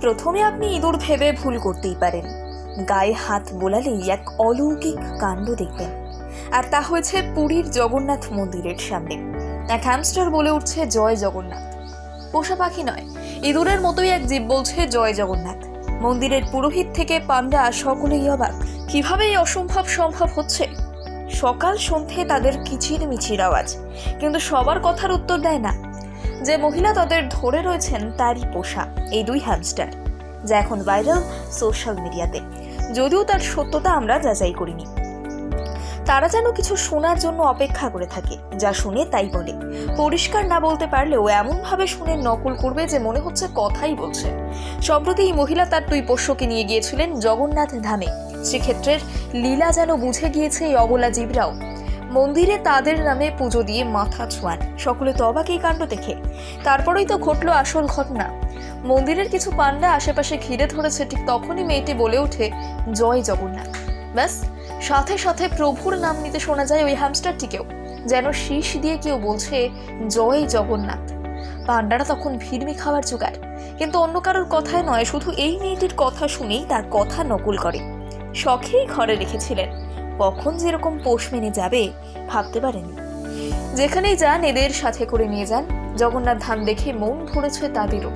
প্রথমে আপনি ইঁদুর ভেবে ভুল করতেই পারেন, গায়ে হাত বোলালেই এক অলৌকিক কাণ্ড দেখবেন। আর তা হয়েছে পুরীর জগন্নাথ মন্দিরের সামনে। এক হ্যামস্টার বলে উঠছে জয় জগন্নাথ। পোষা পাখি নয়, ইঁদুরের মতোই এক জীব বলছে জয় জগন্নাথ। মন্দিরের পুরোহিত থেকে পান্ডা সকলেই অবাক, কিভাবে এই অসম্ভব সম্ভব হচ্ছে। সকাল সন্ধে তাদের কিচির মিচির আওয়াজ, কিন্তু সবার কথার উত্তর দেয় না। যে মহিলা তাদের ধরে রয়েছেন তারই পোষা এই দুই হ্যামস্টার, যা এখন ভাইরাল সোশ্যাল মিডিয়াতে, যদিও তার সত্যতা আমরা যাচাই করিনি। তারা যেন কিছু শোনার জন্য অপেক্ষা করে থাকে, যা শুনে তাই বলে। পরিষ্কার না বলতে পারলেও এমনভাবে শুনে নকল করবে যে মনে হচ্ছে কথাই বলছে। সম্প্রতি এই মহিলা তার দুই পোষ্যকে নিয়ে গিয়েছিলেন জগন্নাথ ধামে। সেক্ষেত্রের লীলা যেন বুঝে গিয়েছে এই অবলা জীবরাও। মন্দিরে তাদের নামে পুজো দিয়ে মাথা ছোঁয়ান। সকলে তো অবাক এই কাণ্ড দেখে। তারপরেই তো ঘটলো আসল ঘটনা। মন্দিরের কিছু পান্ডা আশেপাশে ঘিরে ধরেছে, ঠিক তখনই মেয়েটি বলে ওঠে জয় জগন্নাথ। ব্যাস, সাথে সাথে প্রভুর নাম নিতে শোনা যায় ওই হ্যামস্টারটিকেও, যেন শীষ দিয়ে কেউ বলছে জয় জগন্নাথ। পান্ডারা তখন ভিড়মি খাওয়ার জোগাড়, কিন্তু অন্য কারোর কথায় নয়, শুধু এই মেয়েটির কথা শুনেই তার কথা নকল করে। শখেই ঘরে রেখেছিলেন, কখন যেরকম পোষ মেনে যাবে ভাবতে পারেনি। যেখানেই যান এদের সাথে করে নিয়ে যান। জগন্নাথ ধাম দেখে মন ভরেছে তাদেরও।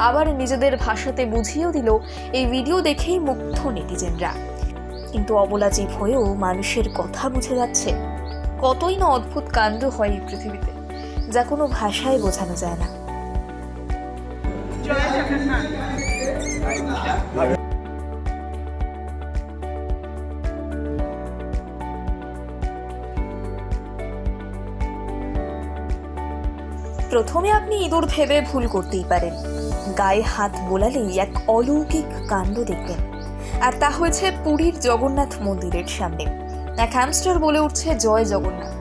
আবার নিজেদের ভাষাতে বুঝিয়েও দিল। এই ভিডিও দেখেই মুগ্ধ নেটিজেনরা। কিন্তু অবলা জীব হয়েও মানুষের কথা বুঝে যাচ্ছে। কতই না অদ্ভুত কাণ্ড হয় এই পৃথিবীতে, যা কোনো ভাষায় বোঝানো যায় না। প্রথমে আপনি ইঁদুর ভেবে ভুল করতেই পারেন, গায়ে হাত বোলালেই এক অলৌকিক কাণ্ড দেখবেন। আর তা হয়েছে পুরীর জগন্নাথ মন্দিরের সামনে। এক হ্যামস্টার বলে উঠছে জয় জগন্নাথ।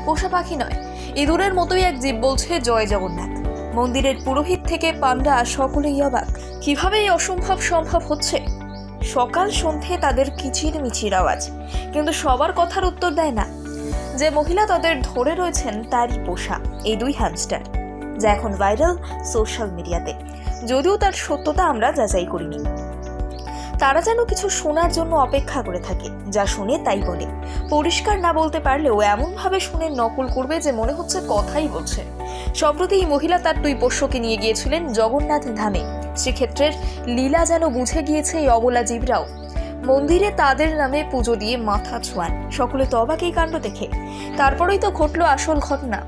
পোষা পাখি নয়, ইঁদুরের মতোই এক জীব বলছে জয় জগন্নাথ। মন্দিরের পুরোহিত থেকে পান্ডা সকলেই অবাক, কিভাবে এই অসম্ভব সম্ভব হচ্ছে। সকাল সন্ধে তাদের কিচির মিচির আওয়াজ, কিন্তু সবার কথার উত্তর দেয় না। যে মহিলা তাদের ধরে রয়েছেন তারই পোষা এই দুই হ্যামস্টার, যা এখন ভাইরাল সোশ্যাল মিডিয়াতে, যদিও তার সত্যতা আমরা যাচাই করিনি। তারা যেন কিছু শোনার জন্য অপেক্ষা করে থাকে, যা শুনে তাই বলে। পরিষ্কার না বলতে পারলেও এমনভাবে শুনে নকল করবে যে মনে হচ্ছে কথাই বলছে। সম্প্রতি এই মহিলা তার দুই পোষ্যকে নিয়ে গিয়েছিলেন জগন্নাথ ধামে। সেক্ষেত্রের লীলা যেন বুঝে গিয়েছে এই অবলা জীবরাও। মন্দিরে তাদের নামে পুজো দিয়ে মাথা ছোঁয়ান। সকলে তো অবাক এই কাণ্ড দেখে। তারপরেই তো ঘটলো আসল ঘটনা।